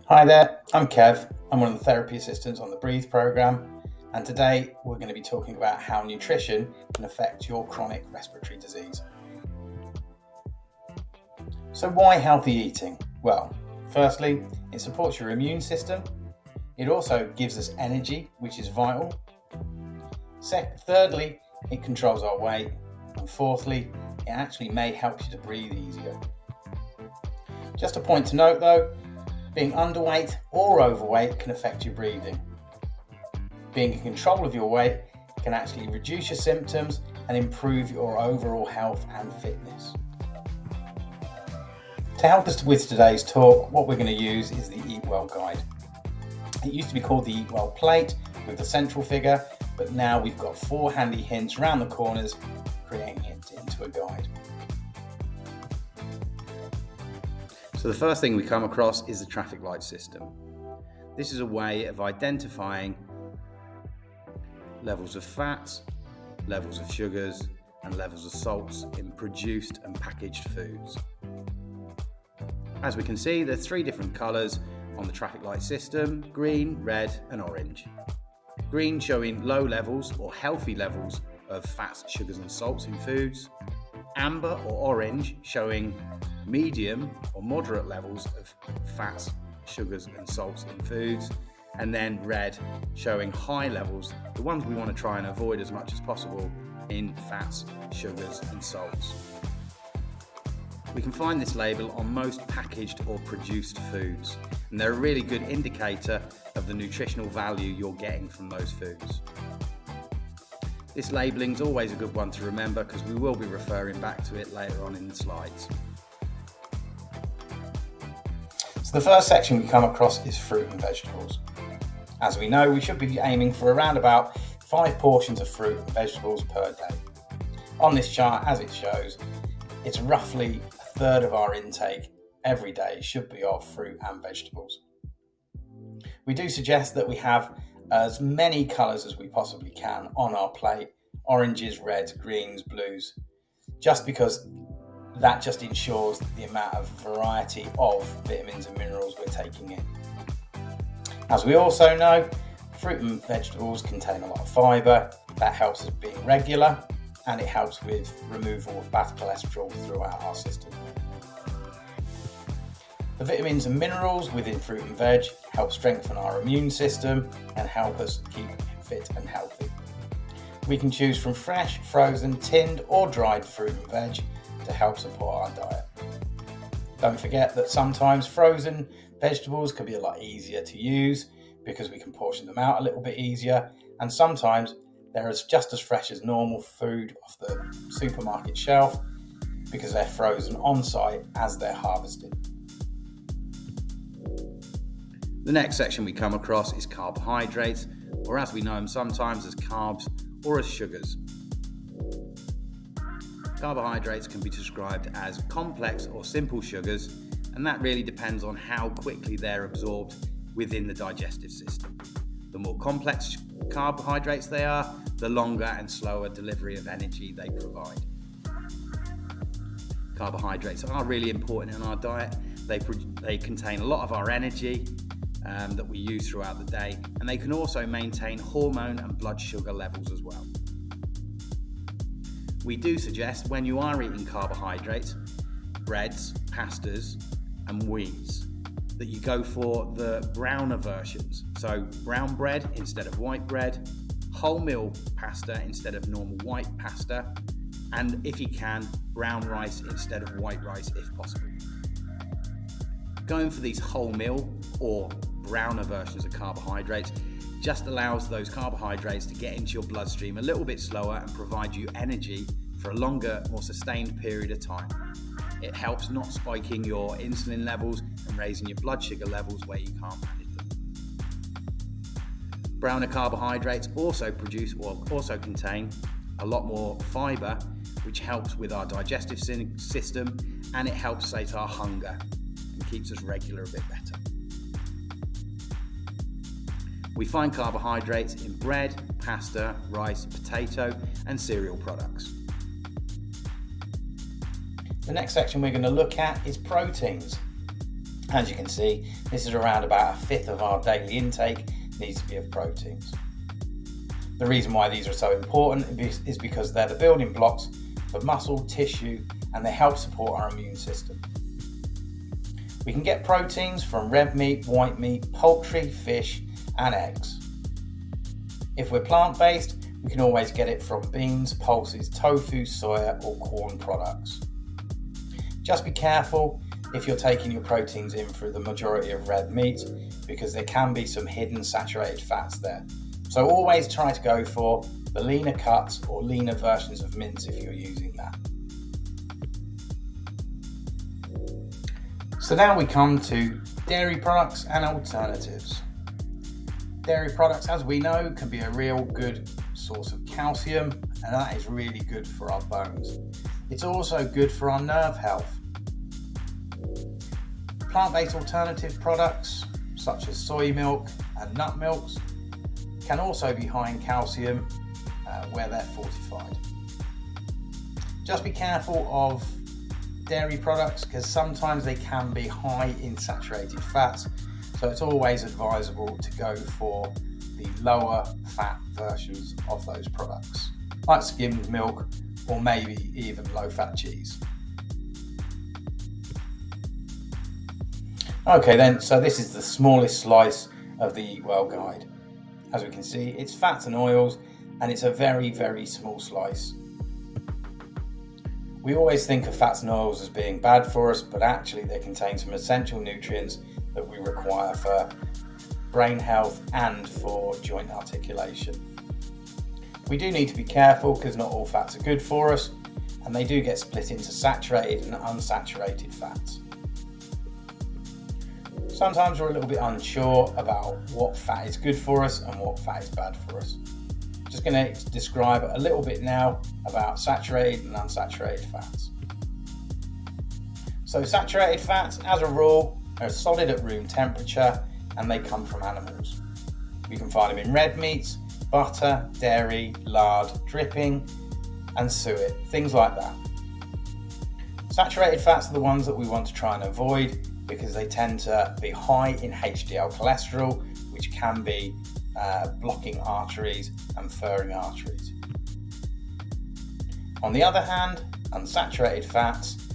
Hi there, I'm Kev. I'm one of the therapy assistants on the Breathe programme, and today we're going to be talking about how nutrition can affect your chronic respiratory disease. So why healthy eating? Well, firstly, it supports your immune system. It also gives us energy, which is vital. Thirdly, it controls our weight. And fourthly, it actually may help you to breathe easier. Just a point to note though, being underweight or overweight can affect your breathing. Being in control of your weight can actually reduce your symptoms and improve your overall health and fitness. To help us with today's talk, what we're going to use is the Eat Well Guide. It used to be called the Eat Well Plate with the central figure, but now we've got 4 handy hints around the corners, creating it into a guide. So the first thing we come across is the traffic light system. This is a way of identifying levels of fats, levels of sugars, and levels of salts in produced and packaged foods. As we can see, there's 3 different colours on the traffic light system: green, red, and orange. Green showing low levels or healthy levels of fats, sugars, and salts in foods. Amber or orange showing medium or moderate levels of fats, sugars and salts in foods, and then red showing high levels, the ones we want to try and avoid as much as possible, in fats, sugars and salts. We can find this label on most packaged or produced foods, and they're a really good indicator of the nutritional value you're getting from those foods. This labelling is always a good one to remember because we will be referring back to it later on in the slides. So the first section we come across is fruit and vegetables. As we know, we should be aiming for around about 5 portions of fruit and vegetables per day. On this chart, as it shows, it's roughly a third of our intake every day should be of fruit and vegetables. We do suggest that we have as many colours as we possibly can on our plate: oranges, reds, greens, blues, just because that just ensures the amount of variety of vitamins and minerals we're taking in. As we also know, fruit and vegetables contain a lot of fibre. That helps us being regular, and it helps with removal of bad cholesterol throughout our system. The vitamins and minerals within fruit and veg help strengthen our immune system and help us keep fit and healthy. We can choose from fresh, frozen, tinned or dried fruit and veg to help support our diet. Don't forget that sometimes frozen vegetables can be a lot easier to use because we can portion them out a little bit easier, and sometimes they're just as fresh as normal food off the supermarket shelf because they're frozen on site as they're harvested. The next section we come across is carbohydrates, or as we know them sometimes as carbs or as sugars. Carbohydrates can be described as complex or simple sugars, and that really depends on how quickly they're absorbed within the digestive system. The more complex carbohydrates they are, the longer and slower delivery of energy they provide. Carbohydrates are really important in our diet. They contain a lot of our energy that we use throughout the day, and they can also maintain hormone and blood sugar levels as well. We do suggest when you are eating carbohydrates, breads, pastas and wheats, that you go for the browner versions. So brown bread instead of white bread, wholemeal pasta instead of normal white pasta, and if you can, brown rice instead of white rice if possible. Going for these wholemeal or browner versions of carbohydrates just allows those carbohydrates to get into your bloodstream a little bit slower and provide you energy for a longer, more sustained period of time. It helps not spiking your insulin levels and raising your blood sugar levels where you can't manage them. Browner carbohydrates also contain a lot more fibre, which helps with our digestive system, and it helps sate our hunger and keeps us regular a bit better. We find carbohydrates in bread, pasta, rice, potato, and cereal products. The next section we're going to look at is proteins. As you can see, this is around about a fifth of our daily intake needs to be of proteins. The reason why these are so important is because they're the building blocks for muscle, tissue, and they help support our immune system. We can get proteins from red meat, white meat, poultry, fish, and eggs. If we're plant-based, we can always get it from beans, pulses, tofu, soya, or corn products. Just be careful if you're taking your proteins in through the majority of red meat, because there can be some hidden saturated fats there. So always try to go for the leaner cuts or leaner versions of mince if you're using that. So now we come to dairy products and alternatives. Dairy products, as we know, can be a real good source of calcium, and that is really good for our bones. It's also good for our nerve health. Plant-based alternative products such as soy milk and nut milks can also be high in calcium where they're fortified. Just be careful of dairy products because sometimes they can be high in saturated fats, so it's always advisable to go for the lower fat versions of those products, like skimmed milk or maybe even low fat cheese. Okay then, so this is the smallest slice of the Eat Well guide. As we can see, it's fats and oils, and it's a very, very small slice. We always think of fats and oils as being bad for us, but actually they contain some essential nutrients that we require for brain health and for joint articulation. We do need to be careful because not all fats are good for us, and they do get split into saturated and unsaturated fats. Sometimes we're a little bit unsure about what fat is good for us and what fat is bad for us. Just going to describe a little bit now about saturated and unsaturated fats. So saturated fats, as a rule, are solid at room temperature and they come from animals. We can find them in red meats, butter, dairy, lard, dripping, and suet, things like that. Saturated fats are the ones that we want to try and avoid because they tend to be high in HDL cholesterol, which can be blocking arteries and furring arteries. On the other hand, unsaturated fats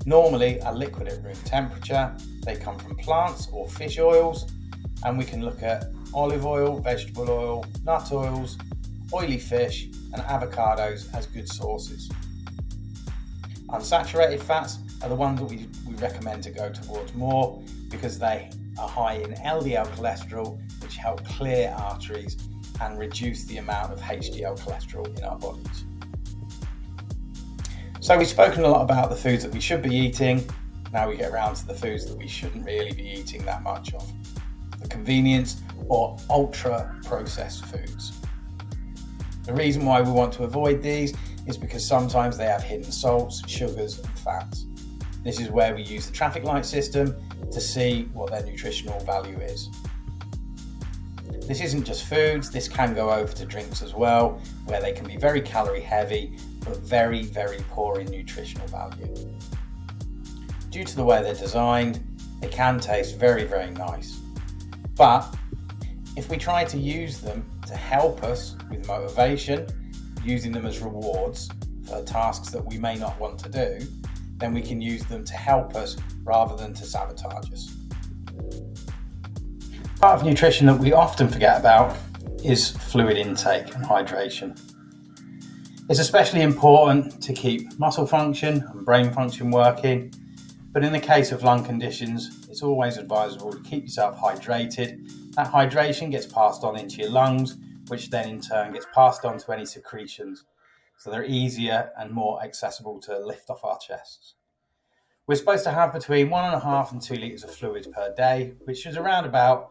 normally are liquid at room temperature. They come from plants or fish oils, and we can look at olive oil, vegetable oil, nut oils, oily fish, and avocados as good sources. Unsaturated fats are the ones that we recommend to go towards more because they are high in LDL cholesterol, which help clear arteries and reduce the amount of HDL cholesterol in our bodies. So we've spoken a lot about the foods that we should be eating. Now we get around to the foods that we shouldn't really be eating that much of. The convenience or ultra processed foods. The reason why we want to avoid these is because sometimes they have hidden salts, sugars and fats. This is where we use the traffic light system to see what their nutritional value is. This isn't just foods, this can go over to drinks as well, where they can be very calorie heavy, but very, very poor in nutritional value. Due to the way they're designed, they can taste very, very nice. But if we try to use them to help us with motivation, using them as rewards for tasks that we may not want to do, then we can use them to help us rather than to sabotage us. Part of nutrition that we often forget about is fluid intake and hydration. It's especially important to keep muscle function and brain function working, but in the case of lung conditions, it's always advisable to keep yourself hydrated. That hydration gets passed on into your lungs, which then in turn gets passed on to any secretions, so they're easier and more accessible to lift off our chests. We're supposed to have between 1.5 and 2 litres of fluid per day, which is around about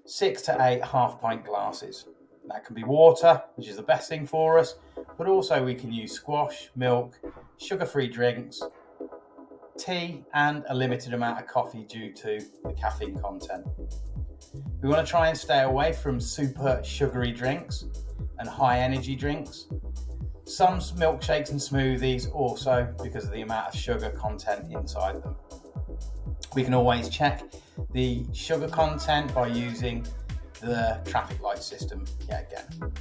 6 to 8 half-pint glasses. That can be water, which is the best thing for us, but also we can use squash, milk, sugar-free drinks, tea, and a limited amount of coffee due to the caffeine content. We want to try and stay away from super sugary drinks and high energy drinks. Some milkshakes and smoothies also because of the amount of sugar content inside them. We can always check the sugar content by using the traffic light system yet again.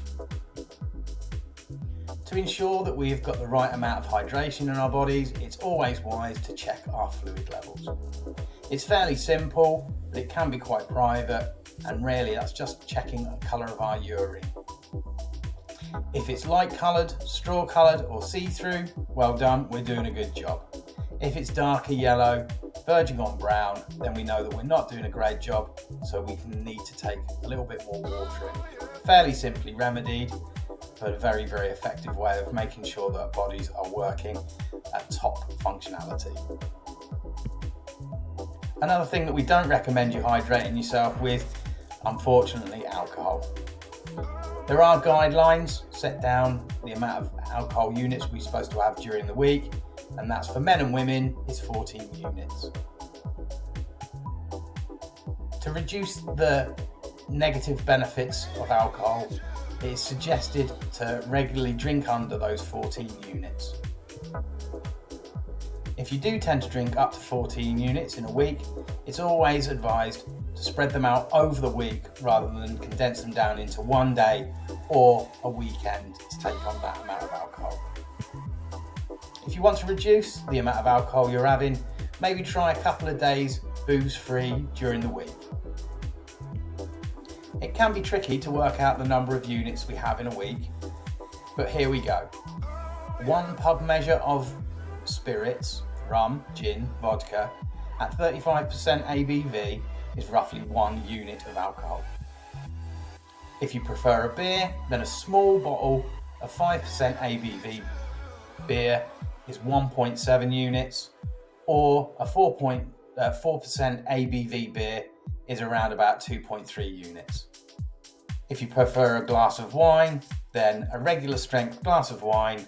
To ensure that we've got the right amount of hydration in our bodies, it's always wise to check our fluid levels. It's fairly simple, but it can be quite private, and really that's just checking the colour of our urine. If it's light coloured, straw coloured or see-through, well done, we're doing a good job. If it's darker yellow, verging on brown, then we know that we're not doing a great job, so we need to take a little bit more water in. Fairly simply remedied, but a very, very effective way of making sure that our bodies are working at top functionality. Another thing that we don't recommend you hydrating yourself with, unfortunately, alcohol. There are guidelines set down the amount of alcohol units we're supposed to have during the week, and that's for men and women is 14 units. To reduce the negative benefits of alcohol, it is suggested to regularly drink under those 14 units. If you do tend to drink up to 14 units in a week, it's always advised to spread them out over the week rather than condense them down into one day or a weekend to take on that amount of alcohol. If you want to reduce the amount of alcohol you're having, maybe try a couple of days booze-free during the week. It can be tricky to work out the number of units we have in a week, but here we go. 1 pub measure of spirits, rum, gin, vodka, at 35% ABV is roughly 1 unit of alcohol. If you prefer a beer, then a small bottle of 5% ABV beer is 1.7 units, or a 4% ABV beer is around about 2.3 units. If you prefer a glass of wine, then a regular strength glass of wine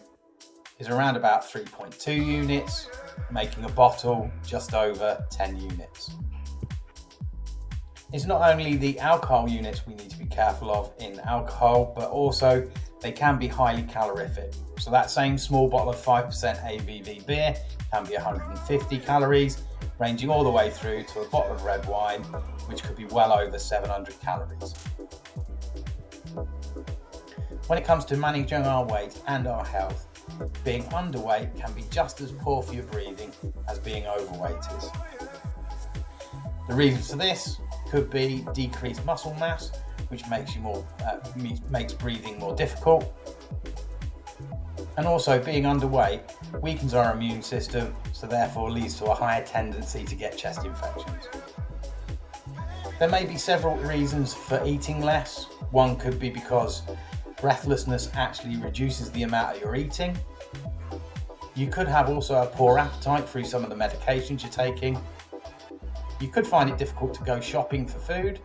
is around about 3.2 units, making a bottle just over 10 units. It's not only the alcohol units we need to be careful of in alcohol, but also they can be highly calorific. So that same small bottle of 5% ABV beer can be 150 calories, ranging all the way through to a bottle of red wine, which could be well over 700 calories. When it comes to managing our weight and our health, being underweight can be just as poor for your breathing as being overweight is. The reasons for this could be decreased muscle mass, which makes breathing more difficult. And also being underweight weakens our immune system, so therefore leads to a higher tendency to get chest infections. There may be several reasons for eating less. One could be because breathlessness actually reduces the amount that you're eating. You could have also a poor appetite through some of the medications you're taking. You could find it difficult to go shopping for food.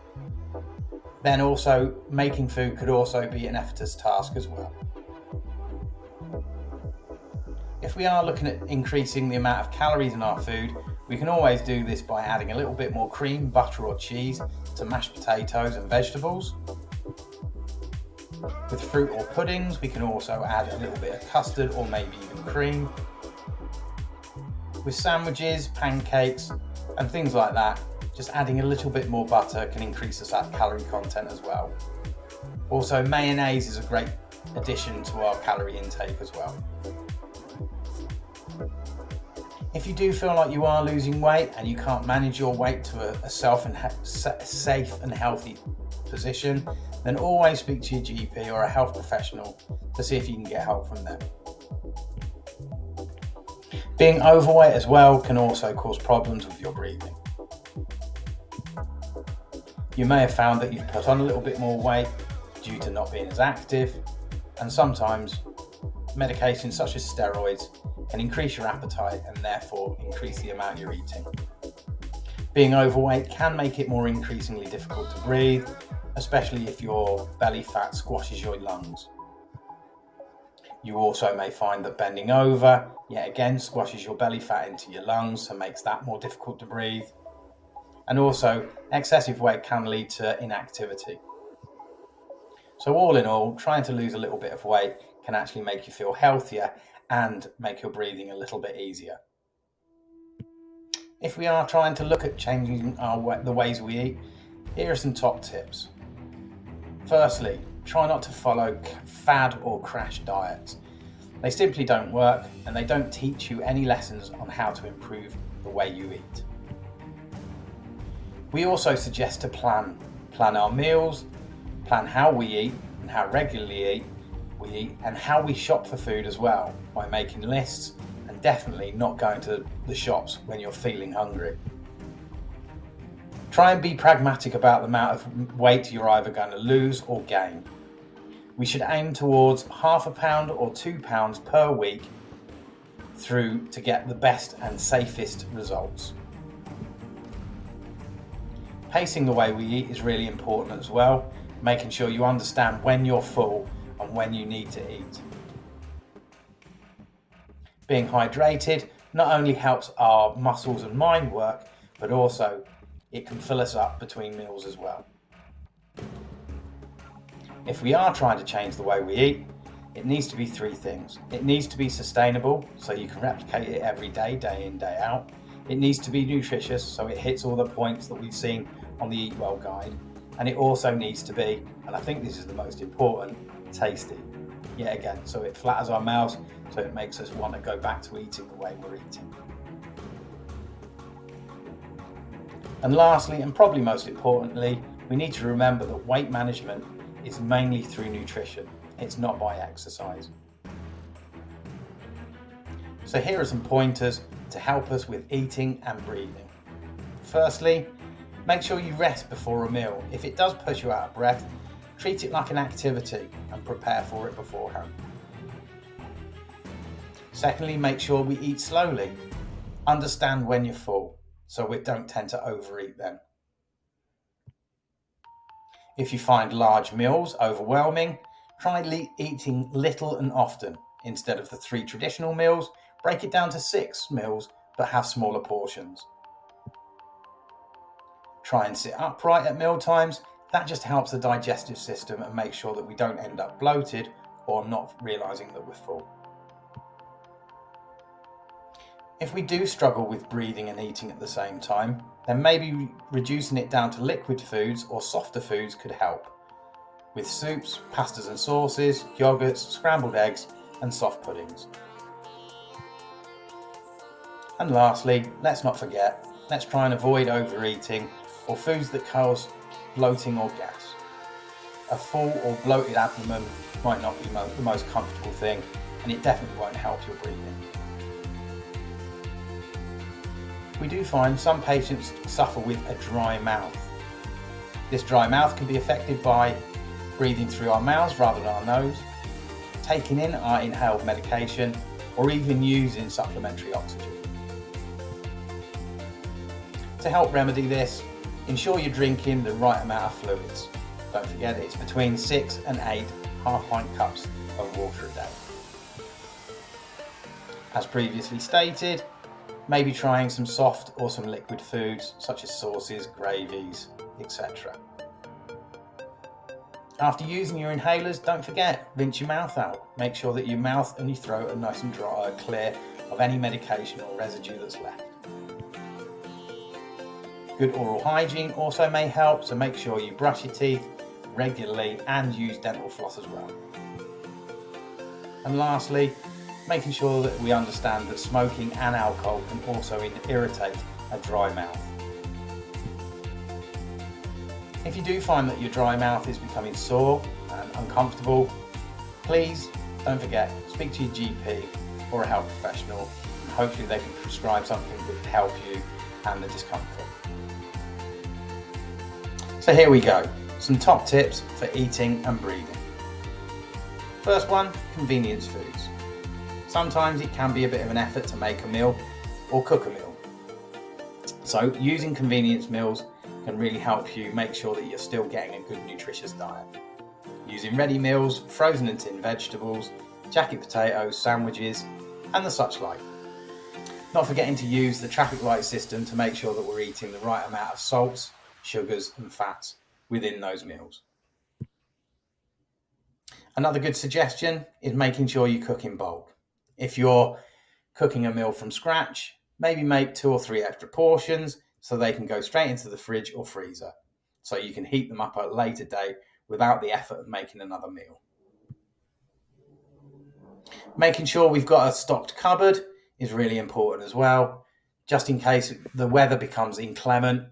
Then also making food could also be an effortless task as well. If we are looking at increasing the amount of calories in our food, we can always do this by adding a little bit more cream, butter or cheese to mashed potatoes and vegetables. With fruit or puddings, we can also add a little bit of custard or maybe even cream. With sandwiches, pancakes and things like that, just adding a little bit more butter can increase that calorie content as well. Also, mayonnaise is a great addition to our calorie intake as well. If you do feel like you are losing weight and you can't manage your weight to a safe and healthy position, then always speak to your GP or a health professional to see if you can get help from them. Being overweight as well can also cause problems with your breathing. You may have found that you've put on a little bit more weight due to not being as active, and sometimes medications such as steroids can increase your appetite and therefore increase the amount you're eating. Being overweight can make it more increasingly difficult to breathe, especially if your belly fat squashes your lungs. You also may find that bending over, yet again, squashes your belly fat into your lungs, so makes that more difficult to breathe. And also, excessive weight can lead to inactivity. So all in all, trying to lose a little bit of weight can actually make you feel healthier and make your breathing a little bit easier. If we are trying to look at changing the ways we eat, here are some top tips. Firstly, try not to follow fad or crash diets. They simply don't work and they don't teach you any lessons on how to improve the way you eat. We also suggest to plan our meals, plan how we eat and how regularly we eat, and how we shop for food as well, by making lists and definitely not going to the shops when you're feeling hungry. Try and be pragmatic about the amount of weight you're either going to lose or gain. We should aim towards ½ pound or £2 per week to get the best and safest results. Pacing the way we eat is really important as well, making sure you understand when you're full and when you need to eat. Being hydrated not only helps our muscles and mind work, but also it can fill us up between meals as well. If we are trying to change the way we eat, it needs to be 3 things. It needs to be sustainable, so you can replicate it every day, day in, day out. It needs to be nutritious, so it hits all the points that we've seen on the Eat Well guide. And it also needs to be, and I think this is the most important, tasty. Yet again, so it flatters our mouths, so it makes us want to go back to eating the way we're eating. And lastly, and probably most importantly, we need to remember that weight management is mainly through nutrition. It's not by exercise. So here are some pointers to help us with eating and breathing. Firstly, make sure you rest before a meal. If it does put you out of breath, treat it like an activity and prepare for it beforehand. Secondly, make sure we eat slowly. Understand when you're full, so we don't tend to overeat then. If you find large meals overwhelming, try eating little and often. Instead of the 3 traditional meals, break it down to 6 meals, but have smaller portions. Try and sit upright at meal times. That just helps the digestive system and makes sure that we don't end up bloated or not realising that we're full. If we do struggle with breathing and eating at the same time, then maybe reducing it down to liquid foods or softer foods could help, with soups, pastas and sauces, yogurts, scrambled eggs and soft puddings. And lastly, let's not forget, let's try and avoid overeating or foods that cause bloating or gas. A full or bloated abdomen might not be the most comfortable thing, and it definitely won't help your breathing. We do find some patients suffer with a dry mouth. This dry mouth can be affected by breathing through our mouths rather than our nose, taking in our inhaled medication, or even using supplementary oxygen. To help remedy this, ensure you're drinking the right amount of fluids. Don't forget it's between 6 and 8 half-pint cups of water a day. As previously stated, maybe trying some soft or some liquid foods such as sauces, gravies, etc. After using your inhalers, don't forget, rinse your mouth out. Make sure that your mouth and your throat are nice and dry, clear of any medication or residue that's left. Good oral hygiene also may help, so make sure you brush your teeth regularly and use dental floss as well. And lastly, making sure that we understand that smoking and alcohol can also irritate a dry mouth. If you do find that your dry mouth is becoming sore and uncomfortable, please don't forget, speak to your GP or a health professional, and hopefully they can prescribe something that will help you and the discomfort. So here we go, some top tips for eating and breathing. First one, convenience foods. Sometimes it can be a bit of an effort to make a meal or cook a meal. So using convenience meals can really help you make sure that you're still getting a good nutritious diet. Using ready meals, frozen and tinned vegetables, jacket potatoes, sandwiches and the such like. Not forgetting to use the traffic light system to make sure that we're eating the right amount of salts, sugars and fats within those meals. Another good suggestion is making sure you cook in bulk. If you're cooking a meal from scratch, maybe make 2 or 3 extra portions so they can go straight into the fridge or freezer, so you can heat them up at a later date without the effort of making another meal. Making sure we've got a stocked cupboard is really important as well, just in case the weather becomes inclement.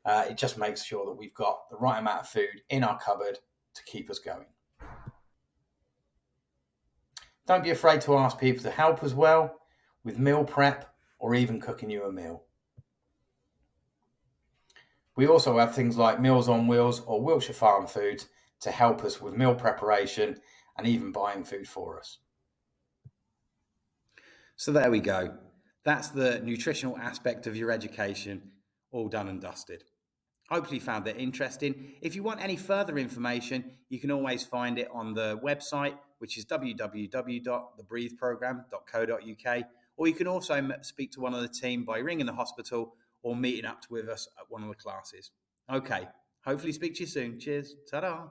It just makes sure that we've got the right amount of food in our cupboard to keep us going. Don't be afraid to ask people to help as well with meal prep or even cooking you a meal. We also have things like Meals on Wheels or Wiltshire Farm Foods to help us with meal preparation and even buying food for us. So there we go. That's the nutritional aspect of your education all done and dusted. Hopefully you found that interesting. If you want any further information, you can always find it on the website, which is www.thebreatheprogram.co.uk, or you can also speak to one of the team by ringing the hospital or meeting up with us at one of the classes. Okay, hopefully speak to you soon. Cheers. Ta-da.